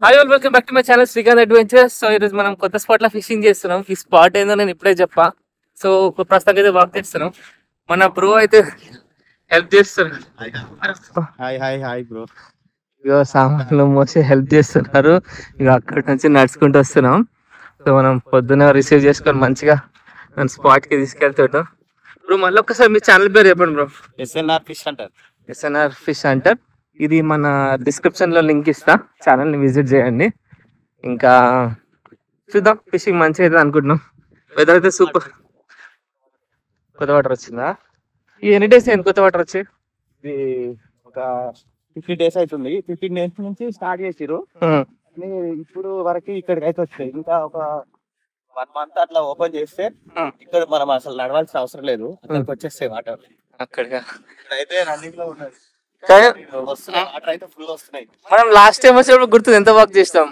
Hi all, welcome back to my channel Srikanth adventures. So ఈరోజు మనం కొత్త స్పాట్ లో ఫిషింగ్ చేస్తున్నాం. ఈ స్పాట్ ఏందో నేను ఇప్పుడే చెప్పా. సో ప్రస్తుతానికి అయితే వాక్ చేస్తున్నాం. మన బ్రో అయితే హెల్ప్ చేస్తున్నారు. ఇక సామాన్లు మోసి హెల్ప్ చేస్తున్నారు. ఇక అక్కడి నుంచి నడుచుకుంటూ వస్తున్నాం. సో మనం పొద్దున రిసీవ్ చేసుకొని మంచిగా మన స్పాట్ కి తీసుకెళ్తాడు. బ్రో మళ్ళీ ఒక్కసారి మీ ఛానల్ పేరు చెప్పండి బ్రో. ఎస్ఎన్ఆర్ ఫిష్ అంటారు. ఇది మన డిస్క్రిప్షన్ లో లింక్ ఇస్తా, ఛానల్ ని విజిట్ చేయండి. ఇంకా చూద్దాం, ఫిషింగ్ మంచిగా అవుతుంది అనుకుంటున్నాం. వెదర్ అయితే సూపర్. కొత్త వాటర్ వచ్చిందా? ఈ ఎన్ని డేస్ అయింది కొత్త వాటర్ వచ్చి? ఇది ఒక 15 days అవుతుంది. 15 days నుంచి స్టార్ట్ చేసిరు. ఇప్పుడు వరకు ఇక్కడికి అయితే వచ్చాయి. ఇంకా ఒక 1 month అట్లా ఓపెన్ చేస్తే ఇక్కడ మనం అసలు నడవాల్సిన అవసరం లేదు, అక్కడికి వచ్చేస్తాయి వాటర్. అక్కడిగా అయితే రన్నింగ్ లో ఉన్నది, వాటర్ అయితే ఫుల్ వస్తున్నాయి. మనం లాస్ట్ టైం వచ్చినప్పుడు గుర్తుంది ఎంత వర్క్ చేస్తాం.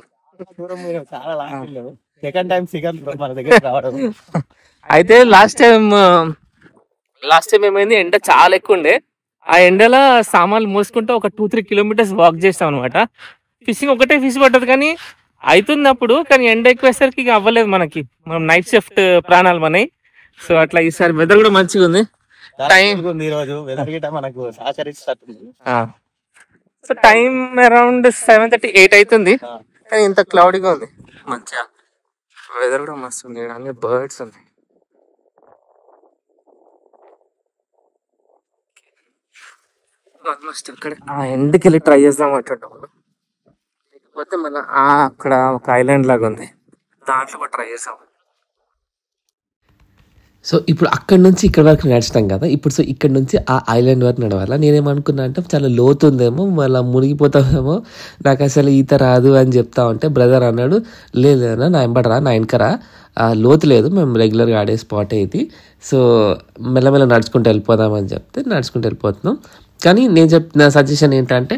చాలా లాస్ట్ సెకండ్ టైం మన దగ్గర రావడం. అయితే లాస్ట్ టైం ఏమైంది, ఎండ చాలా ఎక్కువ ఉండే. ఆ ఎండలో సామాన్లు మోసుకుంటూ ఒక 2-3 kilometers వాక్ చేస్తాం అనమాట. ఫిషింగ్ ఒకటే ఫిష్ పట్టదు కానీ అవుతుంది అప్పుడు, కానీ ఎండ ఎక్కువేసరికి ఇక అవ్వలేదు మనకి. మనం నైట్ షిఫ్ట్ ప్రాణాలు మనవి. సో అట్లా ఈసారి వెదర్ కూడా మంచిగా ఉంది. టైం ఈ రోజు వెదర్ గిట మనకు సహకరిస్తుంది. సో టైం అరౌండ్ 7:30-8 అవుతుంది, కానీ ఇంత క్లౌడీగా ఉంది. మంచిగా వెదర్ కూడా మస్తు ఉంది. అన్ని బర్డ్స్ ఉన్నాయి. ఆల్మోస్ట్ అక్కడ ఆ ఎండ్కి వెళ్ళి ట్రై చేద్దాం అంటుంటాం. లేకపోతే మన అక్కడ ఒక ఐలాండ్ లాగా ఉంది, దాంట్లో కూడా ట్రై చేసాం. సో ఇప్పుడు అక్కడ నుంచి ఇక్కడ వరకు నడుస్తాం కదా. ఇప్పుడు సో ఇక్కడ నుంచి ఆ ఐలాండ్ వరకు నడవాలా. నేనేమనుకున్నా అంటే చాలా లోతు ఉందేమో, మళ్ళీ మునిగిపోతామేమో, నాకు అసలు ఈత రాదు అని చెప్తా ఉంటే బ్రదర్ అన్నాడు, లేదన్నా నా వెంబడరా, నా వెనకరా, లోతు లేదు, మేము రెగ్యులర్గా ఆడే స్పాటే ఇది. సో మెల్లమెల్ల నడుచుకుంటూ వెళ్ళిపోదామని చెప్తే నడుచుకుంటూ వెళ్ళిపోతున్నాం. కానీ నేను చెప్పిన సజెషన్ ఏంటంటే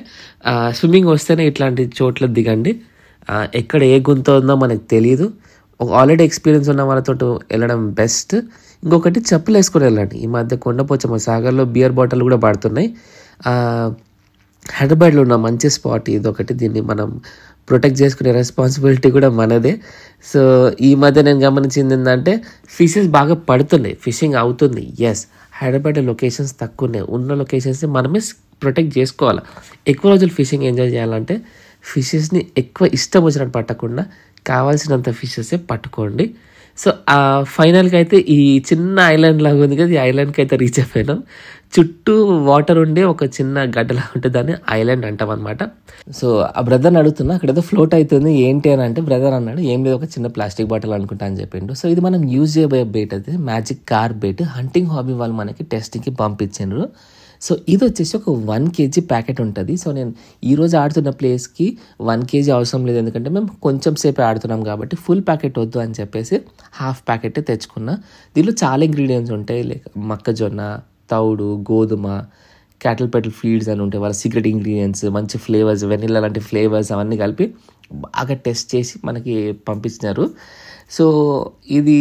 స్విమ్మింగ్ వస్తేనే ఇట్లాంటి చోట్ల దిగండి. ఎక్కడ ఏ గుంత ఉందో మనకు తెలియదు. ఆల్రెడీ ఎక్స్పీరియన్స్ ఉన్న వాళ్ళతో వెళ్ళడం బెస్ట్. ఇంకొకటి చెప్పులు వేసుకొని వెళ్ళండి. ఈ మధ్య కొండపోచమ్మ సాగర్లో బియర్ బాటిల్ కూడా పడుతున్నాయి. హైదరాబాద్లో ఉన్న మంచి స్పాట్ ఇది ఒకటి. దీన్ని మనం ప్రొటెక్ట్ చేసుకునే రెస్పాన్సిబిలిటీ కూడా మనదే. సో ఈ మధ్య నేను గమనించింది ఏంటంటే ఫిషెస్ బాగా పడుతున్నాయి, ఫిషింగ్ అవుతుంది. ఎస్, హైదరాబాద్లో లొకేషన్స్ తక్కువ ఉన్నాయి. ఉన్న లొకేషన్స్ని మనమే ప్రొటెక్ట్ చేసుకోవాలి. ఎక్కువ రోజులు ఫిషింగ్ ఎంజాయ్ చేయాలంటే ఫిషెస్ని ఎక్కువ ఇష్టం వచ్చినట్టు పట్టకుండా కావాల్సినంత ఫిషెసే పట్టుకోండి. సో ఫైనల్గా అయితే ఈ చిన్న ఐలాండ్ లాగా ఉంది కదా, ఈ ఐలాండ్కి అయితే రీచ్ అయిపోయినాం. చుట్టూ వాటర్ ఉండే ఒక చిన్న గడ్డలా ఉంటుంది, దాన్ని ఐలాండ్ అంటాం అనమాట. సో ఆ బ్రదర్ని అడుగుతున్నా, అక్కడ ఏదో ఫ్లోట్ అవుతుంది ఏంటి అని అంటే బ్రదర్ అన్నాడు, ఏం లేదు ఒక చిన్న ప్లాస్టిక్ బాటిల్ అనుకుంటా అని చెప్పిండు. సో ఇది మనం యూజ్ చేయబోయే బెయిట్ అయితే magic car bait. Hunting hobby వాళ్ళు మనకి టెస్టింగ్కి పంపించారు. సో ఇది వచ్చేసి ఒక 1 kg ప్యాకెట్ ఉంటుంది. సో నేను ఈరోజు ఆడుతున్న ప్లేస్కి 1 kg అవసరం లేదు, ఎందుకంటే మేము కొంచెం సేపే ఆడుతున్నాం కాబట్టి ఫుల్ ప్యాకెట్ వద్దు అని చెప్పేసి హాఫ్ ప్యాకెట్ తెచ్చుకున్నా. దీనిలో చాలా ఇంగ్రీడియంట్స్ ఉంటాయి, లైక్ మొక్కజొన్న, తౌడు, గోధుమ, క్యాటిల్ పెటల్ ఫీడ్స్ అని ఉంటాయి, వాళ్ళ సీక్రెట్ ఇంగ్రీడియంట్స్, మంచి ఫ్లేవర్స్, వెనిలా లాంటి ఫ్లేవర్స్ అవన్నీ కలిపి బాగా టెస్ట్ చేసి మనకి పంపించినారు. సో ఇది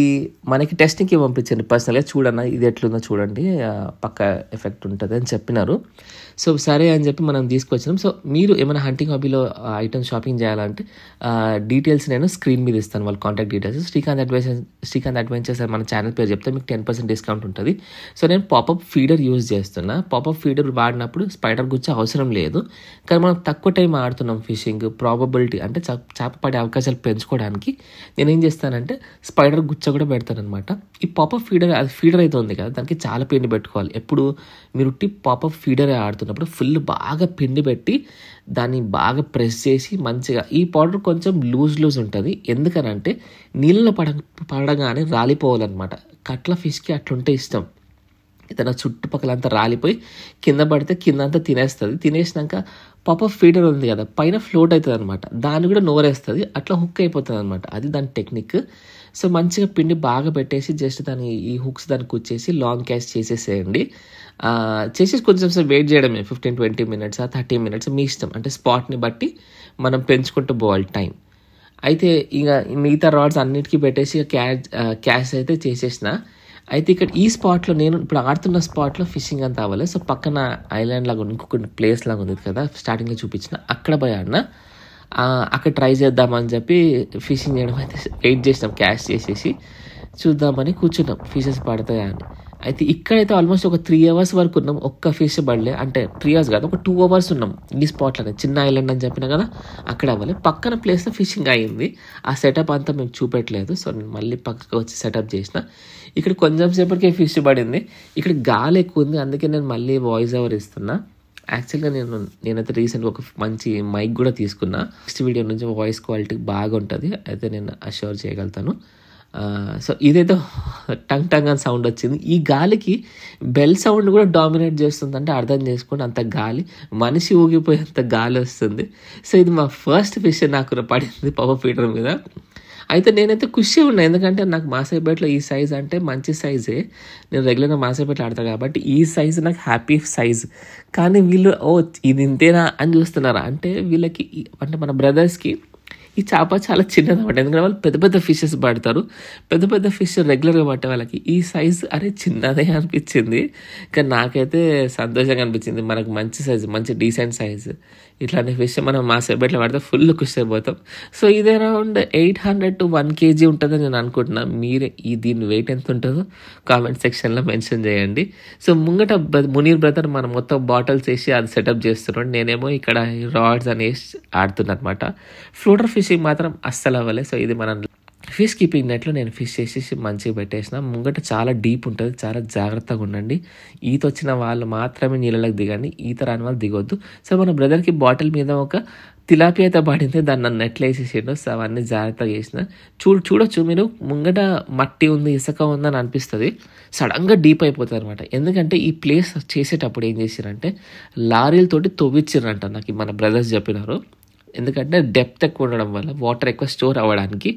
మనకి టెస్టింగ్కి పంపించండి పర్సనల్గా, చూడన్నా ఇది ఎట్లుందో చూడండి, పక్క ఎఫెక్ట్ ఉంటుంది అని చెప్పినారు. సో సరే అని చెప్పి మనం తీసుకొచ్చినాం. సో మీరు ఏమైనా హంటింగ్ హాబీలో ఐటమ్స్ షాపింగ్ చేయాలంటే డీటెయిల్స్ నేను స్క్రీన్ మీద ఇస్తాను, వాళ్ళ కాంటాక్ట్ డీటెయిల్స్. శ్రీకాంత్ అడ్వెంచర్స్ అని మన ఛానల్ పేరు చెప్తే మీకు 10% డిస్కౌంట్ ఉంటుంది. సో నేను పాపప్ ఫీడర్ యూజ్ చేస్తున్నా. పాపప్ ఫీడర్ వాడినప్పుడు స్పైడర్ గుచ్చ అవసరం లేదు, కానీ మనం తక్కువ టైం ఆడుతున్నాం ఫిషింగ్, ప్రాబబిలిటీ అంటే చేప పడే అవకాశాలు పెంచుకోవడానికి నేనేం చేస్తానంటే స్పైడర్ గుచ్చ కూడా పెడతాను అనమాట. ఈ పాపప్ ఫీడర్, అది ఫీడర్ అయితే ఉంది కదా, దానికి చాలా పిండి పెట్టుకోవాలి. ఎప్పుడు మీరు పాపప్ ఫీడరే ఆడుతున్నప్పుడు ఫుల్ బాగా పిండి పెట్టి దాన్ని బాగా ప్రెస్ చేసి మంచిగా, ఈ పౌడర్ కొంచెం లూజ్ ఉంటుంది, ఎందుకనంటే నీళ్ళలో పడగానే రాలిపోవాలన్నమాట. కట్ల ఫిష్కి అట్లుంటే ఇష్టం. ఏదైనా చుట్టుపక్కలంతా రాలిపోయి కింద పడితే కింద అంతా తినేస్తుంది. తినేసినాక పాపప్ ఫీడర్ ఉంది కదా, పైన ఫ్లోట్ అవుతుంది అనమాట, దాన్ని కూడా నోరేస్తుంది, అట్లా హుక్ అయిపోతుంది అనమాట. అది దాని టెక్నిక్. సో మంచిగా పిండి బాగా పెట్టేసి జస్ట్ దాన్ని ఈ హుక్స్ దాన్ని కూర్చేసి లాంగ్ క్యాచ్ చేసేసేయండి. చేసేసి కొంచెం సేపు వెయిట్ చేయడమే, 15-20 minutes 30 minutes మీ ఇష్టం, అంటే స్పాట్ని బట్టి మనం పెంచుకుంటూ పోవాలి టైం. అయితే ఇక మిగతా రాడ్స్ అన్నిటికీ పెట్టేసి క్యాచ్ అయితే చేసేసిన. అయితే ఇక్కడ ఈ స్పాట్లో నేను ఇప్పుడు ఆడుతున్న స్పాట్లో ఫిషింగ్ అంతా అవ్వలేదు. సో పక్కన ఐలాండ్ లాగా ఇంకొక ప్లేస్ లాగా ఉంది కదా, స్టార్టింగ్లో చూపించిన, అక్కడ పోయి ఆడినా. అక్కడ ట్రై చేద్దామని చెప్పి ఫిషింగ్ చేయడం అయితే వెయిట్ చేసినాం, క్యాష్ చేసేసి చూద్దామని కూర్చున్నాం ఫిషెస్ పడతాయా అని. అయితే ఇక్కడైతే ఆల్మోస్ట్ ఒక 3 hours వరకు ఉన్నాం, ఒక్క ఫిష్ పడలే. అంటే 3 hours కాదు, ఒక 2 hours ఉన్నాం ఈ స్పాట్లోనే. చిన్న ఐలాండ్ అని చెప్పినా కదా, అక్కడ అవ్వలేదు. పక్కన ప్లేస్లో ఫిషింగ్ అయ్యింది. ఆ సెటప్ అంతా మేము చూపెట్టలేదు, సో నేను మళ్ళీ పక్కకు వచ్చి సెటప్ చేసిన. ఇక్కడ కొంచెం సేపటికే ఫిష్ పడింది. ఇక్కడ గాలి ఎక్కువ ఉంది, అందుకే నేను మళ్ళీ వాయిస్ ఓవర్ ఇస్తున్నా. యాక్చువల్గా నేనైతే రీసెంట్గా ఒక మంచి మైక్ కూడా తీసుకున్నా. నెక్స్ట్ వీడియో నుంచి వాయిస్ క్వాలిటీ బాగా ఉంటుంది, అయితే నేను అష్యూర్ చేయగలుగుతాను. సో ఇదైతే టంగ్ టంగ్ అని సౌండ్ వచ్చింది. ఈ గాలికి బెల్ సౌండ్ కూడా డామినేట్ చేస్తుంది, అంటే అర్థం చేసుకోండి, అంత గాలి, మనిషి ఊగిపోయేంత గాలి వస్తుంది. సో ఇది మా ఫస్ట్ ఫిష్ నాకు పడింది పవర్ ఫీడర్ మీద. అయితే నేనైతే ఖుషి ఉన్నా, ఎందుకంటే నాకు మాసేపేటలో ఈ సైజ్ అంటే మంచి సైజే. నేను రెగ్యులర్గా మాసేపేటలో ఆడతాను కాబట్టి ఈ సైజు నాకు హ్యాపీ సైజ్. కానీ వీళ్ళు ఇది ఇంతేనా అని చూస్తున్నారా అంటే, వీళ్ళకి అంటే మన బ్రదర్స్కి ఈ చేప చాలా చిన్నది అన్నమాట. ఎందుకంటే వాళ్ళు పెద్ద పెద్ద ఫిషెస్ పడతారు, పెద్ద పెద్ద ఫిష్ రెగ్యులర్గా పట్టే వాళ్ళకి ఈ సైజ్ అరే చిన్నదే అనిపించింది. కానీ నాకైతే సంతోషంగా అనిపించింది, మనకు మంచి సైజు, మంచి డీసెంట్ సైజు ఇట్లాంటి ఫిష్ మనం మా సెబ్బెట్లో పడితే ఫుల్ ఖుషి అయిపోతాం. సో ఇది అరౌండ్ 800 to 1 kg ఉంటుందని నేను అనుకుంటున్నాను. మీరే దీని వెయిట్ ఎంత ఉంటుందో కామెంట్ సెక్షన్లో మెన్షన్ చేయండి. సో ముంగట మునీర్ బ్రదర్ మనం మొత్తం బాటిల్స్ వేసి అది సెటప్ చేస్తున్నాడు, నేనేమో ఇక్కడ రాడ్స్ అని వేసి ఆడుతున్నా అనమాట. ఫ్లోటర్ ఫిషింగ్ మాత్రం అస్సలు అవ్వలేదు. సో ఇది మనం ఫిష్ కీపింగ్ నెట్లో నేను ఫిష్ వేసేసి మంచిగా పెట్టేసిన. ముంగట చాలా డీప్ ఉంటుంది, చాలా జాగ్రత్తగా ఉండండి. ఈత వచ్చిన వాళ్ళు మాత్రమే నీళ్ళలోకి దిగండి, ఈత రాని వాళ్ళు దిగొద్దు. సో మన బ్రదర్కి బాటిల్ మీద ఒక తిలాపియా అయితే పడింది, దాన్ని నన్ను నెట్లో వేసేసిండు. సో అవన్నీ జాగ్రత్తగా చేసిన. చూడొచ్చు మీరు, ముంగట మట్టి ఉంది, ఇసుక ఉందని అనిపిస్తుంది, సడన్గా డీప్ అయిపోతుంది అనమాట. ఎందుకంటే ఈ ప్లేస్ చేసేటప్పుడు ఏం చేసిరంటే లారీలతోటి తవ్విచ్చిరంట, నాకు మన బ్రదర్స్ చెప్పినారు. ఎందుకంటే డెప్త్ ఎక్కువ ఉండడం వల్ల వాటర్ ఎక్కువ స్టోర్ అవ్వడానికి.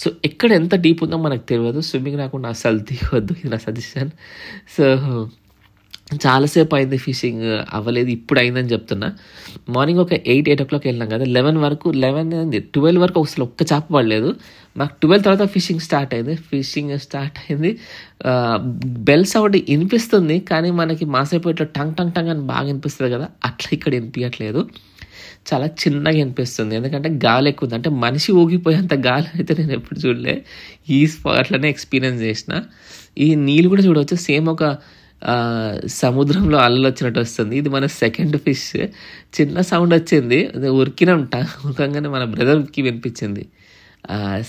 సో ఎక్కడ ఎంత డీప్ ఉందో మనకు తెలియదు, స్విమ్మింగ్ రాకుండా అసలు దిగొద్దు, ఇది నా సజెషన్. సో చాలాసేపు అయింది ఫిషింగ్ అవ్వలేదు, ఇప్పుడు అయిందని చెప్తున్నా. మార్నింగ్ ఒక 8 o'clock వెళ్ళినాం కదా, 11 వరకు 12 వరకు అసలు ఒక్క చేప పడలేదు. మాకు 12 తర్వాత ఫిషింగ్ స్టార్ట్ అయింది. బెల్ సౌండ్ వినిపిస్తుంది, కానీ మనకి మాసేపట్లో టంగ్ టంగ్ టంగ్ అని బాగా వినిపిస్తుంది కదా, అట్లా ఇక్కడ వినిపించట్లేదు, చాలా చిన్నగా వినిపిస్తుంది. ఎందుకంటే గాలి ఎక్కువ ఉంది, అంటే మనిషి ఊగిపోయేంత గాలి అయితే నేను ఎప్పుడు చూడలే. ఈ స్పాట్లోనే ఎక్స్పీరియన్స్ చేసిన. ఈ నీళ్ళు కూడా చూడవచ్చు, సేమ్ ఒక సముద్రంలో అలలు వచ్చినట్టు వస్తుంది. ఇది మన సెకండ్ ఫిష్. చిన్న సౌండ్ వచ్చింది, ఉరకంగానే మన బ్రదర్కి వినిపించింది.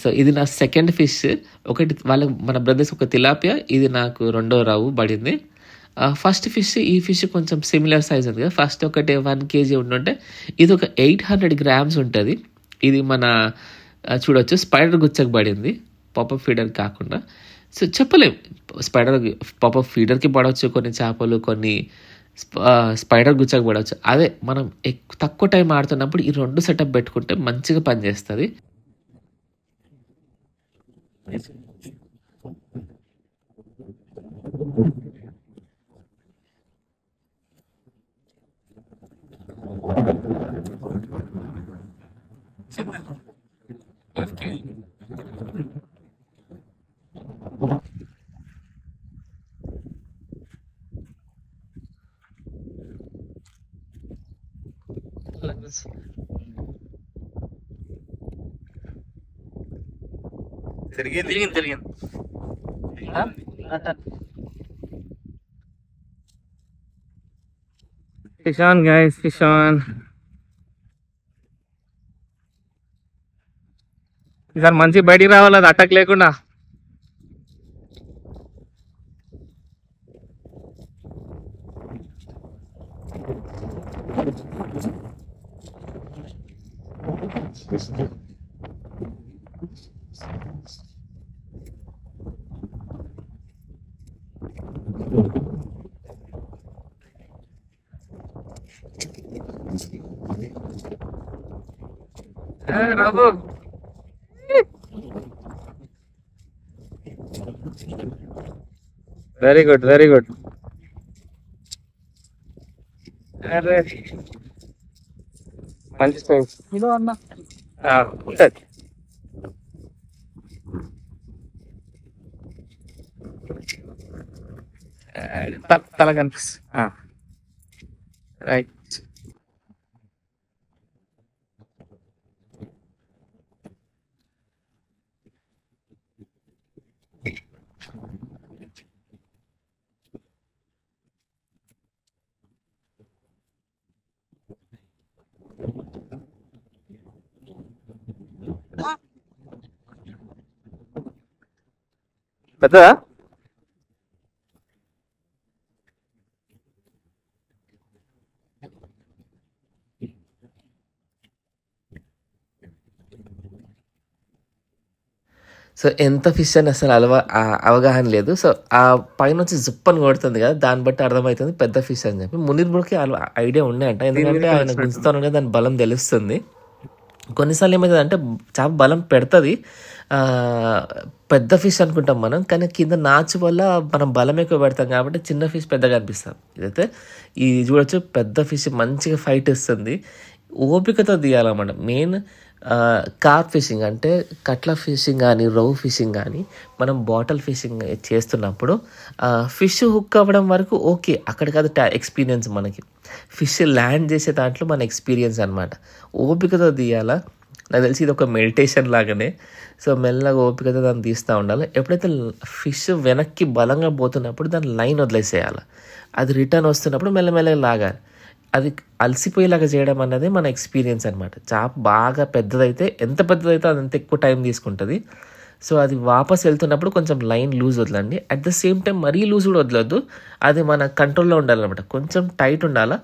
సో ఇది నా సెకండ్ ఫిష్. ఒకటి మన బ్రదర్స్ ఒక తిలాపియా, ఇది నాకు 2వ రావు పడింది. ఫస్ట్ ఫిష్, ఈ ఫిష్ కొంచెం సిమిలర్ సైజ్ ఉంది కదా, ఫస్ట్ ఒకటి 1 kg ఉంటుంటే ఇది ఒక 800 grams ఉంటుంది. ఇది మన చూడొచ్చు స్పైడర్ గుచ్చకు పడింది, పాపప్ ఫీడర్ కాకుండా. సో చెప్పలేం, పాపప్ ఫీడర్కి పడవచ్చు కొన్ని చేపలు, కొన్ని స్పైడర్ గుచ్చకు పడవచ్చు. అదే మనం తక్కువ టైం ఆడుతున్నప్పుడు ఈ 2 సెటప్ పెట్టుకుంటే మంచిగా పనిచేస్తుంది. తిరిగింది. Fish on guys, fish on. ఈసారి మంచి బయటికి రావాలి, అది అటాక్ లేకుండా. రాబు వెరీ గుడ్. అరే మంచి సైజ్ అన్న ఉంటుంది. తల కనిపిస్తుంది, రైట్. పెద్దదా? సో ఎంత ఫిష్ అని అసలు అవగాహన లేదు. సో ఆ పైనుంచి జుప్పని కొడుతుంది కదా, దాన్ని బట్టి అర్థమవుతుంది పెద్ద ఫిష్ అని చెప్పి. మునీర్ బ్రోకి ఐడియా ఉన్నాయంట, ఎందుకంటే ఆయన గుంజుతాను దాని బలం తెలుస్తుంది. కొన్నిసార్లు ఏమవుతుంది అంటే చేప బలం పెడుతుంది, పెద్ద ఫిష్ అనుకుంటాం మనం, కానీ కింద నాచు వల్ల మనం బలం ఎక్కువ పెడతాం కాబట్టి చిన్న ఫిష్ పెద్దగా అనిపిస్తాం. ఇదైతే ఇది చూడొచ్చు, పెద్ద ఫిష్ మంచిగా ఫైట్ ఇస్తుంది. ఓపికతో తీయాలన్నమాట. మెయిన్ కార్ప్ ఫిషింగ్ అంటే కట్ల ఫిషింగ్ కానీ రౌ ఫిషింగ్ కానీ మనం బాటిల్ ఫిషింగ్ చేస్తున్నప్పుడు ఫిష్ హుక్ అవ్వడం వరకు ఓకే, అక్కడికి అది ఎక్స్పీరియన్స్. మనకి ఫిష్ ల్యాండ్ చేసే దాంట్లో మన ఎక్స్పీరియన్స్ అనమాట. ఓపికతో తీయాలా. నాకు తెలిసి ఇది ఒక మెడిటేషన్ లాగానే. సో మెల్లగా ఓపికతో దాన్ని తీస్తూ ఉండాలి. ఎప్పుడైతే ఫిష్ వెనక్కి బలంగా పోతున్నప్పుడు దాన్ని లైన్ వదిలేసేయాలి. అది రిటర్న్ వస్తున్నప్పుడు మెల్లమెల్లగా లాగాలి. అది అలసిపోయేలాగా చేయడం అన్నది మన ఎక్స్పీరియన్స్ అనమాట. చేప బాగా పెద్దదైతే, ఎంత పెద్దదైతే అంత ఎక్కువ టైం తీసుకుంటుంది. సో అది వాపస్ వెళ్తున్నప్పుడు కొంచెం లైన్ లూజ్ వదలండి. అట్ ద సేమ్ టైం మరీ లూజ్ కూడా వదలొద్దు, అది మన కంట్రోల్లో ఉండాలన్నమాట. కొంచెం టైట్ ఉండాలా,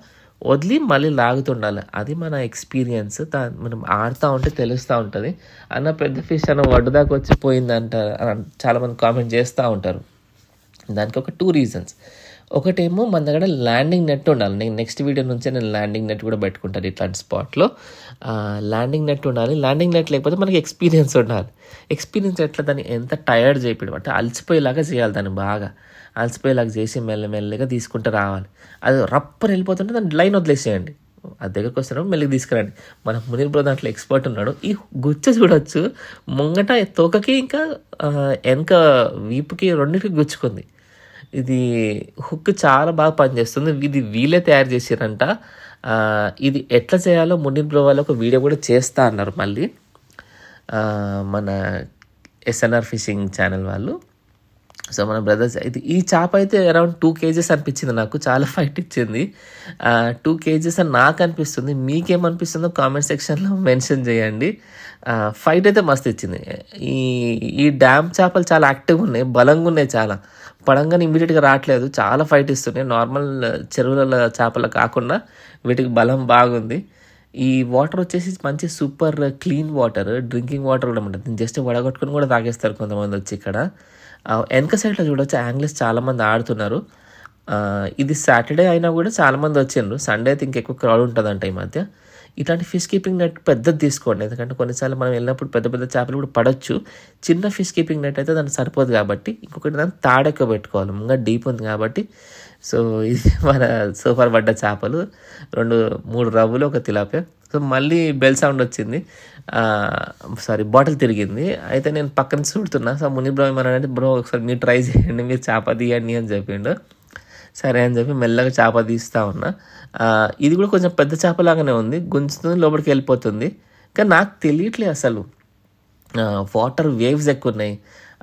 వదిలి మళ్ళీ లాగుతుండాలి. అది మన ఎక్స్పీరియన్స్. మనం ఆడుతూ ఉంటే తెలుస్తూ ఉంటుంది. అన్న పెద్ద ఫిష్ అన్న ఒడ్డు దాకా వచ్చి పోయిందంట చాలామంది కామెంట్ చేస్తూ ఉంటారు. దానికి ఒక 2 రీజన్స్. ఒకటేమో మన దగ్గర ల్యాండింగ్ నెట్ ఉండాలి. నేను నెక్స్ట్ వీడియో నుంచే నేను ల్యాండింగ్ నెట్ కూడా పెట్టుకుంటాను. ఇట్లాంటి స్పాట్లో ల్యాండింగ్ నెట్ ఉండాలి. ల్యాండింగ్ నెట్ లేకపోతే మనకి ఎక్స్పీరియన్స్ ఉండాలి. ఎక్స్పీరియన్స్ ఎట్లా, దాన్ని ఎంత టైర్డ్ చేయడం అంటే అలసిపోయేలాగా చేయాలి. దాన్ని బాగా అలసిపోయేలాగా చేసి మెల్లమెల్లగా తీసుకుంటూ రావాలి. అది రప్పని వెళ్ళిపోతుంటే దాన్ని లైన్ వదిలేసేయండి. అది దగ్గరకు వస్తున్నప్పుడు మెల్లిగా తీసుకురండి. మన మునీర్ బ్రో దాంట్లో ఎక్స్పర్ట్ ఉన్నాడు. ఈ గుచ్చ చూడొచ్చు, ముంగట తోకకి ఇంకా వెనక వీపుకి రెండింటికి గుచ్చుకుంది. ఇది హుక్ చాలా బాగా పనిచేస్తుంది. ఇది వీళ్ళే తయారు చేసారంట. ఇది ఎట్లా చేయాలో మునీర్ బ్రో వాళ్ళు ఒక వీడియో కూడా చేస్తా అన్నారు మళ్ళీ, మన ఎస్ఎన్ఆర్ ఫిషింగ్ ఛానల్ వాళ్ళు. సో మన బ్రదర్స్ అయితే ఈ చేప అయితే అరౌండ్ 2 kgs అనిపించింది నాకు. చాలా ఫైట్ ఇచ్చింది. 2 kgs అని నాకు అనిపిస్తుంది. మీకేమనిపిస్తుందో కామెంట్ సెక్షన్లో మెన్షన్ చేయండి. ఫైట్ అయితే మస్తు ఇచ్చింది. ఈ డ్యామ్ చేపలు చాలా యాక్టివ్గా ఉన్నాయి, బలంగా ఉన్నాయి. చాలా పడంగానే ఇమీడియట్గా రావట్లేదు, చాలా ఫైట్ ఇస్తున్నాయి. నార్మల్ చెరువుల చేపలు కాకుండా వీటికి బలం బాగుంది. ఈ వాటర్ వచ్చేసి మంచి super clean water, drinking water కూడా ఉంటుంది. జస్ట్ వడగొట్టుకుని కూడా తాగేస్తారు కొంతమంది వచ్చి. ఇక్కడ వెనక సైడ్లో చూడవచ్చు యాంగ్లర్స్ చాలామంది ఆడుతున్నారు. ఇది సాటర్డే అయినా కూడా చాలామంది వచ్చిండ్రు. సండే అయితే ఇంకెక్కువ క్రౌడ్ ఉంటుందంట ఈ మధ్య. ఇట్లాంటి ఫిష్ కీపింగ్ నెట్ పెద్దది తీసుకోండి, ఎందుకంటే కొన్నిసార్లు మనం వెళ్ళినప్పుడు పెద్ద పెద్ద చేపలు కూడా పడవచ్చు. చిన్న ఫిష్ కీపింగ్ నెట్ అయితే దానికి సరిపోదు కాబట్టి ఇంకొకటి దాన్ని తాడెక్కువ పెట్టుకోవాలి, ఇంకా డీప్ ఉంది కాబట్టి. సో ఇది మన సూపర్ పడ్డ చేపలు, 2-3 రవ్వులు, ఒక తిలాపియా. సో మళ్ళీ బెల్ సౌండ్ వచ్చింది, బాటిల్ తిరిగింది. అయితే నేను పక్కన చూడుతున్నా. సో ముని బ్రో ఏమన్నాడంటే, బ్రో ఒకసారి మీరు ట్రై చేయండి, మీరు చేప తీయండి అని చెప్పిండు. సరే అని చెప్పి మెల్లగా చేప తీస్తూ ఉన్నా. ఇది కూడా కొంచెం పెద్ద చేపలాగానే ఉంది, గుంజుతుంది, లోపలికి వెళ్ళిపోతుంది. కానీ నాకు తెలియట్లేదు అసలు, వాటర్ వేవ్స్ ఎక్కువ ఉన్నాయి,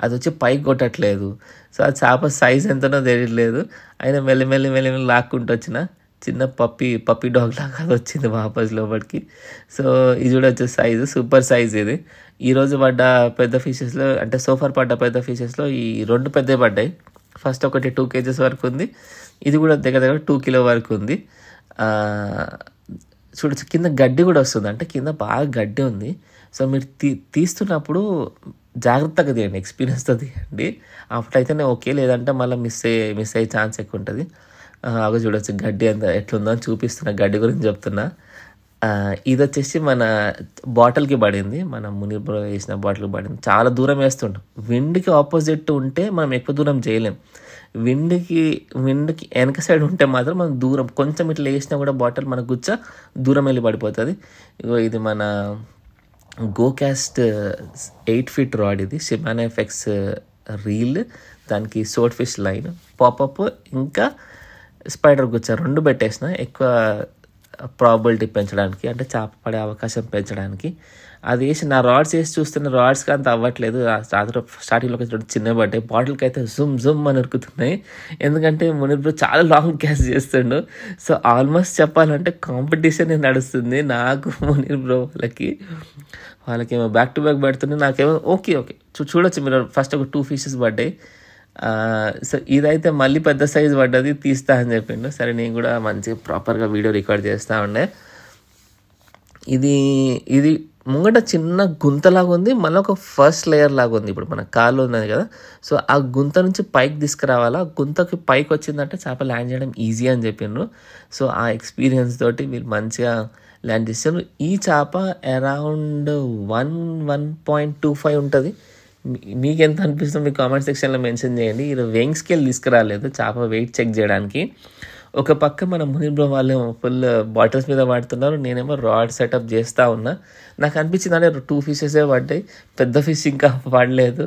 అది వచ్చి పైకి కొట్టట్లేదు. సో ఆ చేప సైజ్ ఎంతనో తెలియట్లేదు. అయినా మెల్లి లాక్కుంటూ వచ్చిన చిన్న పప్పీ డాగ్ లాగా అది వచ్చింది వాపస్ లోపలికి. సో ఇది కూడా వచ్చే సైజు, సూపర్ సైజ్ ఇది. ఈరోజు పడ్డ పెద్ద ఫిషెస్లో, అంటే సోఫార్ పడ్డ పెద్ద ఫిషెస్లో ఈ 2 పెద్దవి పడ్డాయి. ఫస్ట్ ఒకటి 2 kgs వరకు ఉంది, ఇది కూడా దగ్గర 2 kg వరకు ఉంది. చూడచ్చు కింద గడ్డి కూడా వస్తుంది, అంటే కింద బాగా గడ్డి ఉంది. సో మీరు తీస్తున్నప్పుడు జాగ్రత్తగా తీయండి, ఎక్స్పీరియన్స్తో తీయండి. అప్పుడైతేనే ఓకే, లేదంటే మళ్ళీ మిస్ అయ్యే ఛాన్స్ ఎక్కువ ఉంటుంది. అవి చూడవచ్చు గడ్డి అంతా ఎట్లుందో అని చూపిస్తున్నా, గడ్డి గురించి చెప్తున్నా. ఇది వచ్చేసి మన బాటిల్కి పడింది, మన ముని బ్రో వేసిన బాటిల్కి పడింది. చాలా దూరం వేస్తుంటాం, విండ్కి ఆపోజిట్ ఉంటే మనం ఎక్కువ దూరం చేయలేం. విండ్కి వెనక సైడ్ ఉంటే మాత్రం మనం దూరం కొంచెం ఇట్లా వేసినా కూడా బాటిల్ మన గుచ్చ దూరం వెళ్ళి పడిపోతుంది. ఇగో ఇది మన గోకాస్ట్ 8 feet రాడ్, ఇది షిమానో FX రీల్, దానికి సోట్ ఫిష్ లైన్, పాపప్ ఇంకా స్పైడర్ గుచ్చ 2 పెట్టేసిన, ఎక్కువ ప్రాబిలిటీ పెంచడానికి, అంటే చేప పడే అవకాశం పెంచడానికి. అది వేసి నా రాడ్స్ వేసి చూస్తున్న రాడ్స్కి అంత అవ్వట్లేదు. స్టార్టింగ్లో చిన్న పడ్డాయి, బాటిల్కి అయితే జుమ్ అని ఉరుకుతున్నాయి. ఎందుకంటే ముని బ్రో చాలా లాంగ్ క్యాచ్ చేస్తుండు. సో ఆల్మోస్ట్ చెప్పాలంటే కాంపిటీషన్ నడుస్తుంది నాకు ముని బ్రో వాళ్ళకి. వాళ్ళకేమో బ్యాక్ టు బ్యాక్ పడుతుంది, నాకేమో ఓకే చూడొచ్చు మీరు ఫస్ట్ ఒక 2 ఫిషెస్ పడ్డాయి. సో ఇదైతే మళ్ళీ పెద్ద సైజు పడ్డది, తీస్తా అని చెప్పిండు. సరే నేను కూడా మంచిగా ప్రాపర్గా వీడియో రికార్డ్ చేస్తూ ఉండే. ఇది ముంగట చిన్న గుంతలాగా ఉంది, మళ్ళీ ఒక ఫస్ట్ లేయర్ లాగా ఉంది. ఇప్పుడు మన కాళ్ళు ఉన్నది కదా, సో ఆ గుంత నుంచి పైకి తీసుకురావాలా, గుంతకి పైకి వచ్చిందంటే చేప ల్యాండ్ చేయడం ఈజీ అని చెప్పిండ్రు. సో ఆ ఎక్స్పీరియన్స్ తోటి వీళ్ళు మంచిగా ల్యాండ్ చేస్తారు. ఈ చేప అరౌండ్ 1.25 ఉంటుంది. మీకు ఎంత అనిపిస్తుందో మీ కామెంట్ సెక్షన్లో మెన్షన్ చేయండి. ఇది వెయింగ్ స్కేల్ తీసుకురాలేదు చేప వెయిట్ చెక్ చేయడానికి. ఒక పక్క మన మునీర్ బ్రో వాళ్ళు ఫుల్ బాటిల్స్ మీద వాడుతున్నారు, నేనేమో రాడ్ సెటప్ చేస్తూ ఉన్నా. నాకు అనిపించింది అంటే 2 ఫిషెసే పడ్డాయి, పెద్ద ఫిష్ ఇంకా పడలేదు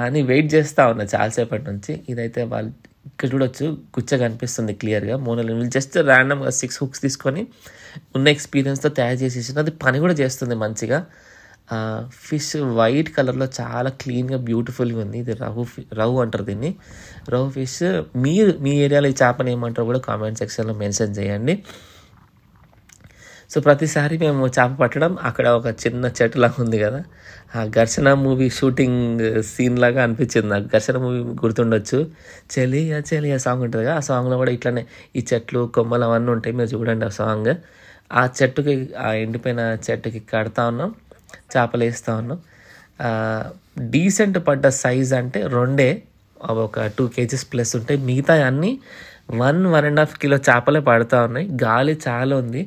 అని వెయిట్ చేస్తూ ఉన్నా చాలాసేపటి నుంచి. ఇదైతే వాళ్ళు ఇక్కడ చూడొచ్చు, గుచ్చ కనిపిస్తుంది క్లియర్గా. వీళ్ళు జస్ట్ ర్యాండమ్గా 6 హుక్స్ తీసుకొని ఉన్న ఎక్స్పీరియన్స్తో తయారు చేసేసి అది పని కూడా చేస్తుంది మంచిగా. ఫిష్ వైట్ కలర్లో చాలా క్లీన్గా బ్యూటిఫుల్గా ఉంది. ఇది రవ్వు అంటారు దీన్ని, రవ్వు ఫిష్. మీ ఏరియాలో ఈ చేపని ఏమంటారో కూడా కామెంట్ సెక్షన్లో మెన్షన్ చేయండి. సో ప్రతిసారి మేము చేప పట్టడం అక్కడ ఒక చిన్న చెట్టు లాగా ఉంది కదా, ఆ ఘర్షణ మూవీ షూటింగ్ సీన్ లాగా అనిపించింది నాకు. ఘర్షణ మూవీ గుర్తుండొచ్చు, చెలియా సాంగ్ ఉంటుంది కదా, ఆ సాంగ్లో కూడా ఇట్లానే ఈ చెట్లు కొమ్మలు అవన్నీ ఉంటాయి, మీరు చూడండి ఆ సాంగ్. ఆ చెట్టుకి, ఆ ఎండిపోయిన చెట్టుకి కడతా ఉన్నాం, చేపలు వేస్తూ ఉన్నాం. డీసెంట్ పడ్డ సైజ్ అంటే 2 ఒక 2 kgs ప్లస్ ఉంటాయి. మిగతా అన్నీ 1.5 కిలో చేపలే పడుతూ ఉన్నాయి. గాలి చాలా ఉంది,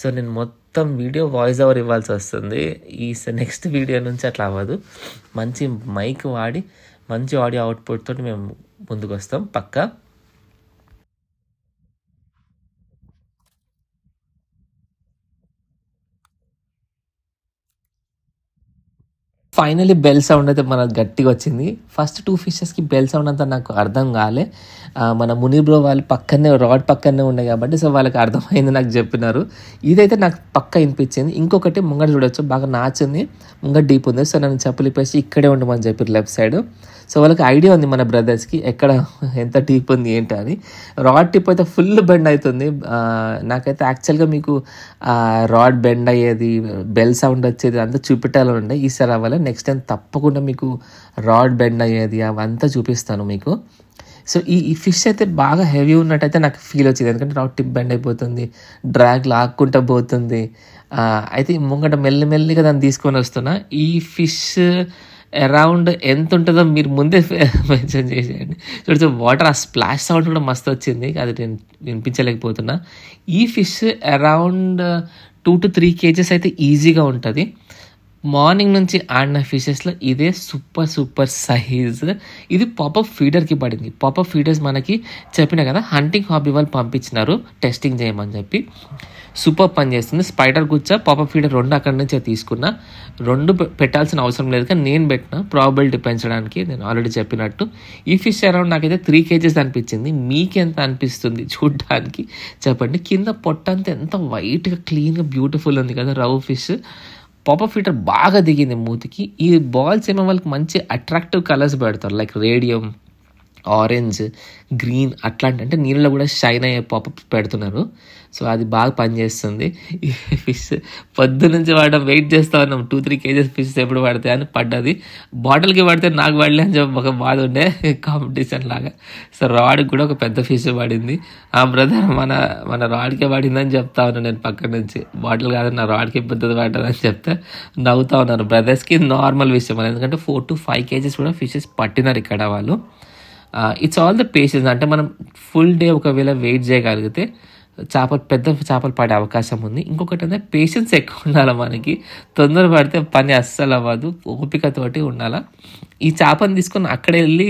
సో నేను మొత్తం వీడియో వాయిస్ ఓవర్ ఇవ్వాల్సి వస్తుంది. ఈ నెక్స్ట్ వీడియో నుంచి అట్లా అవ్వదు. మంచి మైక్ వాడి మంచి ఆడియో అవుట్పుట్ తోటి మేము ముందుకు వస్తాం పక్కా. ఫైనలీ బెల్ సౌండ్ అయితే మనకు గట్టిగా వచ్చింది. ఫస్ట్ 2 ఫిషెస్కి బెల్ సౌండ్ అంతా నాకు అర్థం కాలే. మన మునీర్ బ్రో వాళ్ళు రాడ్ పక్కనే ఉన్నాయి కాబట్టి సో వాళ్ళకి అర్థమైంది, నాకు చెప్పినారు. ఇదైతే నాకు పక్క వినిపించింది. ఇంకొకటి ముంగట చూడొచ్చు, బాగా నాచుంది, ముంగట డీప్ ఉంది. సో నన్ను చెప్పులు ఇప్పేసి ఇక్కడే ఉండమని చెప్పారు లెఫ్ట్ సైడ్. సో వాళ్ళకి ఐడియా ఉంది మన బ్రదర్స్కి ఎక్కడ ఎంత డీప్ ఉంది ఏంటి అని. రాడ్ టిప్ అయితే ఫుల్ బెండ్ అవుతుంది. నాకైతే యాక్చువల్గా మీకు రాడ్ బెండ్ అయ్యేది, బెల్ సౌండ్ వచ్చేది అంతా చూపెట్టాలని ఉండే. ఈసారి అవ్వాలి, నెక్స్ట్ టైం తప్పకుండా మీకు రాడ్ బెండ్ అయ్యేది అవంతా చూపిస్తాను మీకు. సో ఈ ఫిష్ అయితే బాగా హెవీ ఉన్నట్టయితే నాకు ఫీల్ వచ్చింది, ఎందుకంటే రాడ్ టిప్ బెండ్ అయిపోతుంది, డ్రాగ్ లాక్కుంటూ పోతుంది. అయితే ముంగట మెల్లిమెల్లిగా దాన్ని తీసుకొని వస్తున్నా. ఈ ఫిష్ అరౌండ్ ఎంత ఉంటుందో మీరు ముందే మెన్షన్ చేసేయండి. చూడచ్చు వాటర్ ఆ స్ప్లాష్ సౌండ్ కూడా మస్తు వచ్చింది, అది నేను వినిపించలేకపోతున్నా. ఈ ఫిష్ అరౌండ్ 2 to 3 kgs అయితే ఈజీగా ఉంటుంది. మార్నింగ్ నుంచి ఆడిన ఫిషెస్లో ఇదే సూపర్ సైజ్. ఇది పాపప్ ఫీడర్కి పడింది. పాపప్ ఫీడర్స్ మనకి చెప్పిన కదా, హంటింగ్ హాబీ వాళ్ళు పంపించినారు టెస్టింగ్ చేయమని చెప్పి. సూపర్ పని చేస్తుంది. స్పైడర్ గుచ్చ, పాపప్ ఫీడర్ 2 అక్కడి నుంచే తీసుకున్నా. 2 పెట్టాల్సిన అవసరం లేదు, కానీ నేను పెట్టిన ప్రాబిలిటీ పెంచడానికి. నేను ఆల్రెడీ చెప్పినట్టు ఈ ఫిష్ అరౌండ్ నాకైతే 3 kgs అనిపించింది. మీకెంత అనిపిస్తుంది చూడడానికి చెప్పండి. కింద పొట్టంతా ఎంత వైట్గా క్లీన్గా బ్యూటిఫుల్ ఉంది కదా రవ్వు ఫిష్. పాపప్ ఫీటర్ బాగా దిగింది మూతికి. ఈ బాల్స్ ఏమో వాళ్ళకి మంచి అట్రాక్టివ్ కలర్స్ పెడతారు, లైక్ రేడియం, ఆరెంజ్, గ్రీన్ అట్లాంటి, అంటే నీళ్ళలో కూడా షైన్ అయ్యే పాపప్స్ పెడుతున్నారు. సో అది బాగా పనిచేస్తుంది. ఈ ఫిష్ పొద్దు నుంచి వాడడం వెయిట్ చేస్తూ ఉన్నాం, 2-3 kgs ఫిష్ ఎప్పుడు పడతాయి అని. పడ్డది, బాటిల్కి పడితే నాకు పడలే అని చెప్పి ఒక బాధ ఉండే కాంపిటీషన్ లాగా. సో రాడ్కి కూడా ఒక పెద్ద ఫిష్ పడింది. ఆ బ్రదర్ మన రాడ్కే పడిందని చెప్తా ఉన్నాను నేను పక్క నుంచి. బాటిల్ కాదని నా రాడ్కి పెద్దది పడ్డదని చెప్తే నవ్వుతా ఉన్నారు. బ్రదర్స్కి నార్మల్ విషయం, ఎందుకంటే 4 to 5 kgs కూడా ఫిషెస్ పట్టినారు ఇక్కడ వాళ్ళు. It's all the patience. అంటే మనం ఫుల్ డే ఒకవేళ వెయిట్ చేయగలిగితే పెద్ద చేపలు పడే అవకాశం ఉంది. ఇంకొకటి అంటే పేషెన్స్ ఎక్కువ ఉండాలి మనకి. తొందర పడితే పని అస్సలు అవ్వదు, ఓపికతోటి ఉండాలా. ఈ చేపని తీసుకొని అక్కడ వెళ్ళి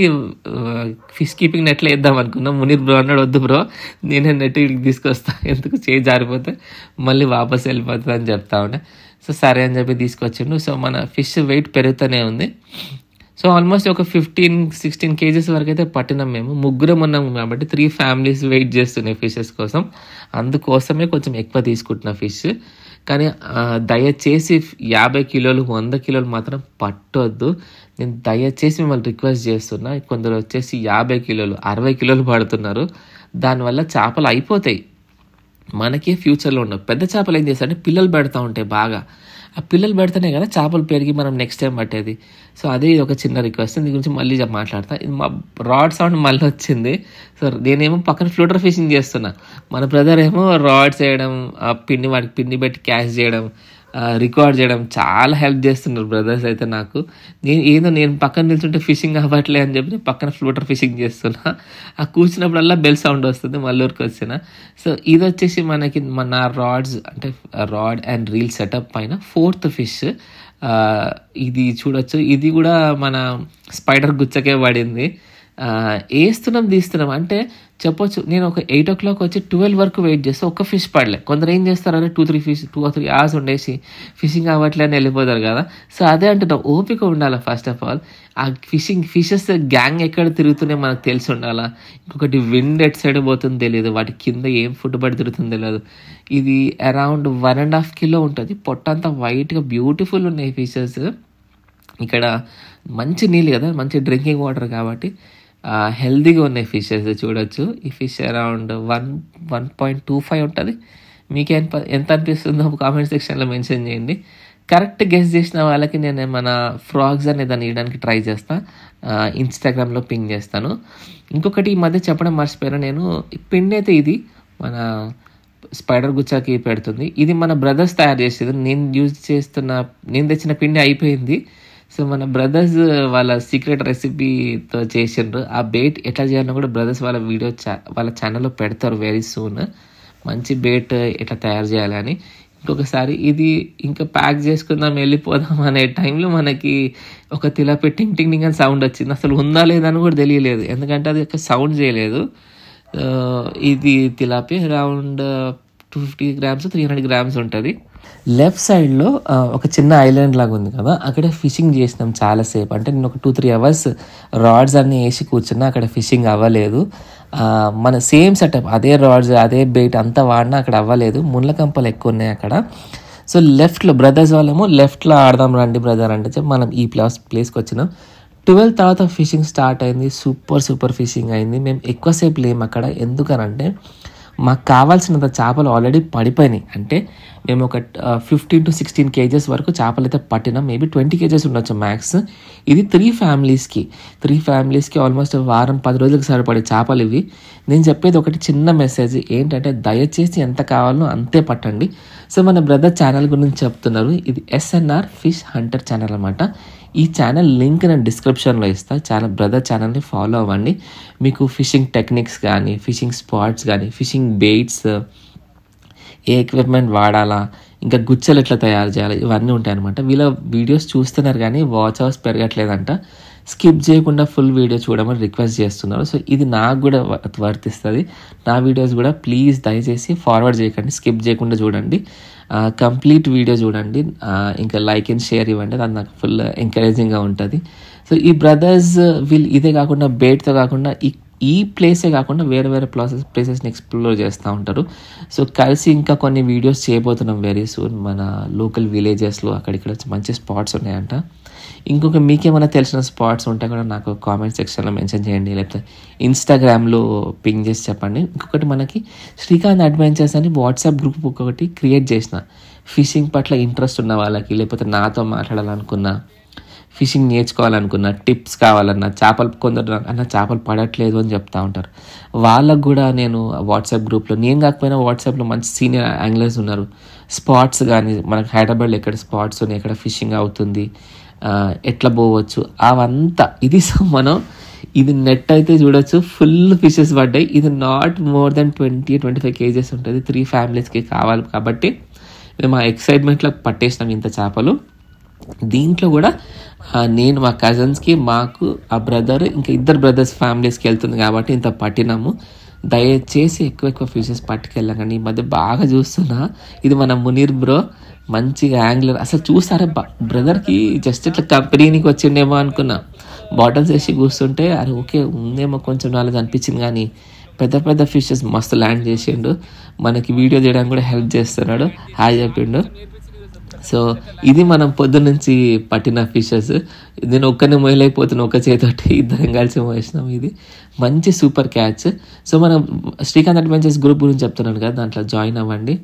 ఫిష్ కీపింగ్ నెట్లో వేద్దాం అనుకున్నాం. మునీర్ బ్రో అన్నాడు, వద్దు బ్రో నేనే నెట్ తీసుకొస్తా, ఎందుకు చేయి జారిపోతే మళ్ళీ వాపస్ వెళ్ళిపోతుంది అని చెప్తా ఉండే. సో సరే అని చెప్పి తీసుకొచ్చిండు. సో మన ఫిష్ వెయిట్ పెరుగుతూనే ఉంది. సో ఆల్మోస్ట్ ఒక 15-16 kgs వరకు అయితే పట్టినాం మేము. ముగ్గురం ఉన్నాము కాబట్టి 3 families వెయిట్ చేస్తున్నాయి ఫిషెస్ కోసం. అందుకోసమే కొంచెం ఎక్కువ తీసుకుంటున్నా ఫిష్. కానీ దయచేసి 50 కిలోలు 100 కిలోలు మాత్రం పట్టొద్దు. నేను దయచేసి మిమ్మల్ని రిక్వెస్ట్ చేస్తున్నా. కొందరు వచ్చేసి 50 కిలోలు 60 కిలోలు పడుతున్నారు. దానివల్ల చేపలు అయిపోతాయి, మనకే ఫ్యూచర్లో ఉండవు. పెద్ద చేపలు ఏం చేస్తారంటే పిల్లలు పెడతా ఉంటాయి బాగా. ఆ పిల్లలు పెడితేనే కదా చేపలు పెరిగి మనం నెక్స్ట్ టైం పట్టేది. సో అదే ఇది ఒక చిన్న రిక్వెస్ట్, దీని గురించి మళ్ళీ మాట్లాడతా. ఇది మా రాడ్ సౌండ్ మళ్ళీ వచ్చింది. సో నేనేమో పక్కన ఫ్లూటర్ ఫిషింగ్ చేస్తున్నా, మన బ్రదర్ ఏమో రాడ్స్ వేయడం, వాటికి పిండి పెట్టి క్యాచ్ చేయడం, రికార్డ్ చేయడం చాలా హెల్ప్ చేస్తున్నారు బ్రదర్స్ అయితే నాకు. నేను పక్కన నిల్చుంటే ఫిషింగ్ అవ్వట్లే అని చెప్పి పక్కన ఫ్లూటర్ ఫిషింగ్ చేస్తున్నా. ఆ కూర్చున్నప్పుడల్లా బెల్ సౌండ్ వస్తుంది మళ్ళీ ఊరికి వచ్చిన. సో ఇది వచ్చేసి మనకి మన రాడ్స్ అంటే రాడ్ అండ్ రీల్ సెటప్ పైన 4th ఫిష్. ఇది చూడొచ్చు, ఇది కూడా మన స్పైడర్ గుచ్చకే పడింది. వేస్తున్నాం తీస్తున్నాం అంటే చెప్పొచ్చు. నేను ఒక 8 o'clock వచ్చి 12 వరకు వెయిట్ చేస్తే ఒక్క ఫిష్ పడలే. కొందరు ఏం చేస్తారంటే 2 or 3 hours ఉండేసి ఫిషింగ్ అవ్వట్లే అని వెళ్ళిపోతారు కదా. సో అదే అంటున్నా, ఓపిక ఉండాలి ఫస్ట్ ఆఫ్ ఆల్. ఆ ఫిషెస్ గ్యాంగ్ ఎక్కడ తిరుగుతున్నాయి మనకు తెలిసి ఉండాలా. ఇంకొకటి విండ్ ఎట్ సైడ్ పోతుంది తెలియదు, వాటి కింద ఏం ఫుడ్ పడి తిరుగుతుంది తెలియదు. ఇది అరౌండ్ 1.5 kilo ఉంటుంది. పొట్టంతా వైట్గా బ్యూటిఫుల్ ఉన్నాయి ఫిషెస్. ఇక్కడ మంచి నీళ్ళు కదా, మంచి డ్రింకింగ్ వాటర్ కాబట్టి హెల్దీగా ఉన్నాయి ఫిషెస్ చూడొచ్చు. ఈ ఫిష్ అరౌండ్ 1.25 ఉంటుంది. మీకు ఎంత అనిపిస్తుందో కామెంట్ సెక్షన్లో మెన్షన్ చేయండి. కరెక్ట్ గెస్ చేసిన వాళ్ళకి నేను మన ఫ్రాగ్స్ అనే దాన్ని ఇవ్వడానికి ట్రై చేస్తాను, ఇన్స్టాగ్రామ్లో పింగ్ చేస్తాను. ఇంకొకటి ఈ మధ్య చెప్పడం మర్చిపోయాను నేను, పిండి అయితే ఇది మన స్పైడర్ గుచ్చాకి పెడుతుంది. ఇది మన బ్రదర్స్ తయారు చేసేది. నేను తెచ్చిన పిండి అయిపోయింది. సో మన బ్రదర్స్ వాళ్ళ సీక్రెట్ రెసిపీతో చేసిండ్రు. ఆ బెయిట్ ఎట్లా చేయాలో కూడా బ్రదర్స్ వాళ్ళ వీడియో వాళ్ళ ఛానల్లో పెడతారు వెరీ సూన్. మంచి బెయిట్ ఎట్లా తయారు చేయాలని. ఇంకొకసారి ఇది ఇంకా ప్యాక్ చేసుకుందాం వెళ్ళిపోదాం అనే టైంలో మనకి ఒక తిలాపి టింగ్ టింగ్ టింగ్ అని సౌండ్ వచ్చింది. అసలు ఉందా లేదని కూడా తెలియలేదు, ఎందుకంటే అది ఒక సౌండ్ చేయలేదు. ఇది తిలాపి అరౌండ్ 250 grams 300 grams ఉంటుంది. లెఫ్ట్ సైడ్లో ఒక చిన్న ఐలాండ్ లాగా ఉంది కదా, అక్కడ ఫిషింగ్ చేసినాం చాలాసేపు. అంటే నేను ఒక 2-3 hours రాడ్స్ అన్నీ వేసి కూర్చున్నా, అక్కడ ఫిషింగ్ అవ్వలేదు. మన సేమ్ సెటప్ అదే రాడ్స్ అదే బెయిట్ అంతా వాడినా అక్కడ అవ్వలేదు. ముళ్ళ కంపలు ఎక్కువ ఉన్నాయి అక్కడ. సో లెఫ్ట్లో బ్రదర్స్ వాళ్ళేమో లెఫ్ట్లో ఆడదాం రండి బ్రదర్ అంటే చెప్పి మనం ఈ ప్లేస్కి వచ్చినాం. 12 తర్వాత ఫిషింగ్ స్టార్ట్ అయింది. సూపర్ ఫిషింగ్ అయింది. మేము ఎక్కువసేపు లేము అక్కడ, ఎందుకనంటే మాకు కావాల్సినంత చేపలు ఆల్రెడీ పడిపోయినాయి. అంటే మేము ఒక 15 to 16 kgs వరకు చేపలు అయితే పట్టినాం. మేబీ 20 kgs ఉండొచ్చు మ్యాక్స్. ఇది 3 ఫ్యామిలీస్కి ఆల్మోస్ట్ వారం 10 రోజులకు సరిపడే చేపలు ఇవి. నేను చెప్పేది ఒకటి చిన్న మెసేజ్ ఏంటంటే, దయచేసి ఎంత కావాలో అంతే పట్టండి. సో మన బ్రదర్ ఛానల్ గురించి చెప్తున్నారు. ఇది SNR ఫిష్ హంటర్ ఛానల్ అనమాట. ఈ ఛానల్ లింక్ నేను డిస్క్రిప్షన్లో ఇస్తాను. బ్రదర్ ఛానల్ని ఫాలో అవ్వండి. మీకు ఫిషింగ్ టెక్నిక్స్ కానీ, ఫిషింగ్ స్పాట్స్ కానీ, ఫిషింగ్ బెయిట్స్, ఏ ఎక్విప్మెంట్ వాడాలా, ఇంకా గుచ్చలు ఎట్లా తయారు చేయాలి, ఇవన్నీ ఉంటాయన్నమాట. వీళ్ళ వీడియోస్ చూస్తున్నారు కానీ వాచ్ అవర్స్ పెరగట్లేదంట. స్కిప్ చేయకుండా ఫుల్ వీడియో చూడమని రిక్వెస్ట్ చేస్తున్నారు. సో ఇది నాకు కూడా వర్తిస్తుంది. నా వీడియోస్ కూడా ప్లీజ్ దయచేసి ఫార్వర్డ్ చేయకండి, స్కిప్ చేయకుండా చూడండి, కంప్లీట్ వీడియో చూడండి. ఇంకా లైక్ అండ్ షేర్ ఇవ్వండి, అది నాకు ఫుల్ ఎంకరేజింగ్గా ఉంటుంది. సో ఈ బ్రదర్స్ వీళ్ళు ఇదే కాకుండా బెయిట్తో కాకుండా ఈ ప్లేసే కాకుండా వేరే ప్లేసెస్ని ఎక్స్ప్లోర్ చేస్తూ ఉంటారు. సో కలిసి ఇంకా కొన్ని వీడియోస్ చేయబోతున్నాం వెరీ సూన్. మన లోకల్ విలేజెస్లో అక్కడిక్కడ మంచి స్పాట్స్ ఉన్నాయంట. ఇంకొక మీకేమైనా తెలిసిన స్పాట్స్ ఉంటే కూడా నాకు కామెంట్ సెక్షన్లో మెన్షన్ చేయండి, లేకపోతే ఇన్స్టాగ్రామ్లో పింగ్ చేసి చెప్పండి. ఇంకొకటి మనకి శ్రీకాంత్ అడ్వెంచర్స్ అని వాట్సాప్ గ్రూప్ ఒకటి క్రియేట్ చేసిన. ఫిషింగ్ పట్ల ఇంట్రెస్ట్ ఉన్న వాళ్ళకి, లేకపోతే నాతో మాట్లాడాలనుకున్నా, ఫిషింగ్ నేర్చుకోవాలనుకున్న, టిప్స్ కావాలన్నా, కొందరు అన్న చేపలు పడట్లేదు అని చెప్తా ఉంటారు. వాళ్ళకు కూడా నేను వాట్సాప్ గ్రూప్లో, నేను కాకపోయినా వాట్సాప్లో మంచి సీనియర్ యాంగ్లర్స్ ఉన్నారు. స్పాట్స్ కానీ మనకు హైదరాబాద్లో ఎక్కడ స్పాట్స్ ఉన్నాయి, ఎక్కడ ఫిషింగ్ అవుతుంది, ఎట్లా పోవచ్చు అవంతా. ఇది నెట్ అయితే చూడొచ్చు, ఫుల్ ఫిషెస్ పడ్డాయి. ఇది నాట్ మోర్ దెన్ 20-25 kgs ఉంటుంది. 3 ఫ్యామిలీస్కి కావాలి కాబట్టి మేము ఆ ఎక్సైట్మెంట్లో పట్టేసినాం ఇంత చేపలు. దీంట్లో కూడా నేను మా కజిన్స్కి, మాకు ఆ బ్రదర్, ఇంకా 2 brothers ఫ్యామిలీస్కి వెళ్తుంది కాబట్టి ఇంత పట్టినాము. దయచేసి ఎక్కువ ఫిషెస్ పట్టుకెళ్ళకండి. ఈ మధ్య బాగా చూస్తున్నా, ఇది మన మునీర్ బ్రో మంచిగా యాంగ్లర్. అసలు చూసారా బ్రదర్కి జస్ట్ ఇట్లా కంపెనీకి వచ్చిండేమో అనుకున్నా. బాటిల్స్ వేసి కూర్చుంటే అరే ఓకే ఉందేమో కొంచెం నాలుగు అనిపించింది, కానీ పెద్ద ఫిషెస్ మస్తు ల్యాండ్ చేసిండు. మనకి వీడియో చేయడానికి కూడా హెల్ప్ చేస్తున్నాడు, హాయ్ చెప్పిండు. సో ఇది మనం పొద్దున్నుంచి పట్టిన ఫిషెస్. నేను ఒక్కనే మొయలైపోతున్నా, ఒక చేతోటి 2 కలిసి మోసినాం. ఇది మంచి సూపర్ క్యాచ్. సో మనం శ్రీకాంత్ అడ్వెంచర్స్ గ్రూప్ గురించి చెప్తున్నాను కదా, దాంట్లో జాయిన్ అవ్వండి.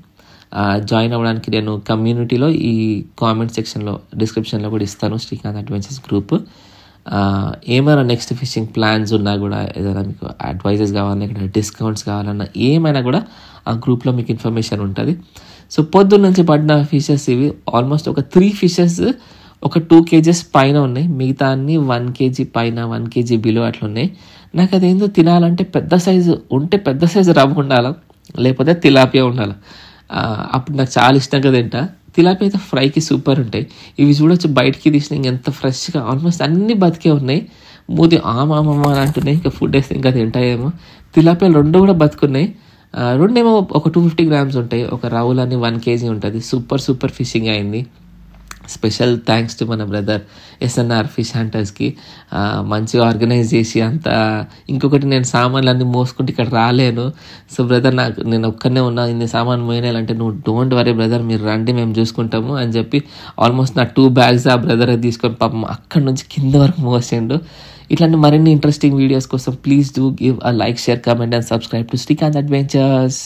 జాయిన్ అవ్వడానికి నేను కమ్యూనిటీలో ఈ కామెంట్ సెక్షన్లో డిస్క్రిప్షన్లో కూడా ఇస్తాను శ్రీకాంత్ అడ్వెంచర్స్ గ్రూప్. ఏమైనా నెక్స్ట్ ఫిషింగ్ ప్లాన్స్ ఉన్నా కూడా, ఏదైనా మీకు అడ్వైజెస్ కావాలన్నా, ఇక్కడ డిస్కౌంట్స్ కావాలన్నా, ఏమైనా కూడా ఆ గ్రూప్లో మీకు ఇన్ఫర్మేషన్ ఉంటుంది. సో పొద్దున్న నుంచి పడిన ఫిషెస్ ఇవి ఆల్మోస్ట్ ఒక 3 ఫిషెస్ ఒక 2 kgs పైన ఉన్నాయి, మిగతా అన్ని 1 kg పైన 1 kg బిలో అట్లా ఉన్నాయి. నాకు అదేందో తినాలంటే పెద్ద సైజు ఉంటే పెద్ద సైజు రవ్వ ఉండాలి, లేకపోతే తిలాపియా ఉండాలి. అప్పుడు నాకు చాలా ఇష్టంగా తింటా. తిలాపియా అయితే ఫ్రైకి సూపర్ ఉంటాయి. ఇవి చూడొచ్చు బయటికి తీసిన ఎంత ఫ్రెష్గా, ఆల్మోస్ట్ అన్ని బతికే ఉన్నాయి. మూది ఆమామమ్మ అని అంటున్నాయి, ఇంకా ఫుడ్ వేస్తే ఇంకా తింటాయేమో. తిలాపియాలు 2 కూడా బతుకున్నాయి. 2 ఏమో ఒక 250 grams ఉంటాయి, ఒక రౌలని 1 kg ఉంటుంది. సూపర్ ఫిషింగ్ అయింది. స్పెషల్ థ్యాంక్స్ టు మన బ్రదర్ ఎస్ఎన్ఆర్ ఫిష్ హంటర్స్కి. మంచిగా ఆర్గనైజ్ చేసి అంతా. ఇంకొకటి, నేను సామాన్లు అన్నీ మోసుకుంటే ఇక్కడ రాలేను. సో బ్రదర్, నేను ఒక్కనే ఉన్నా, ఇన్ని సామాన్ మోయినాలంటే నువ్వు డోంట్ వరీ బ్రదర్, మీరు రండి, మేము చూసుకుంటాము అని చెప్పి ఆల్మోస్ట్ నా 2 bags ఆ బ్రదర్ తీసుకొని పాపం అక్కడి నుంచి కింద వరకు మోసిండు. ఇట్లాంటి మరిన్ని ఇంట్రెస్టింగ్ వీడియోస్ కోసం please do give a like, share, comment and subscribe to Srikanth adventures.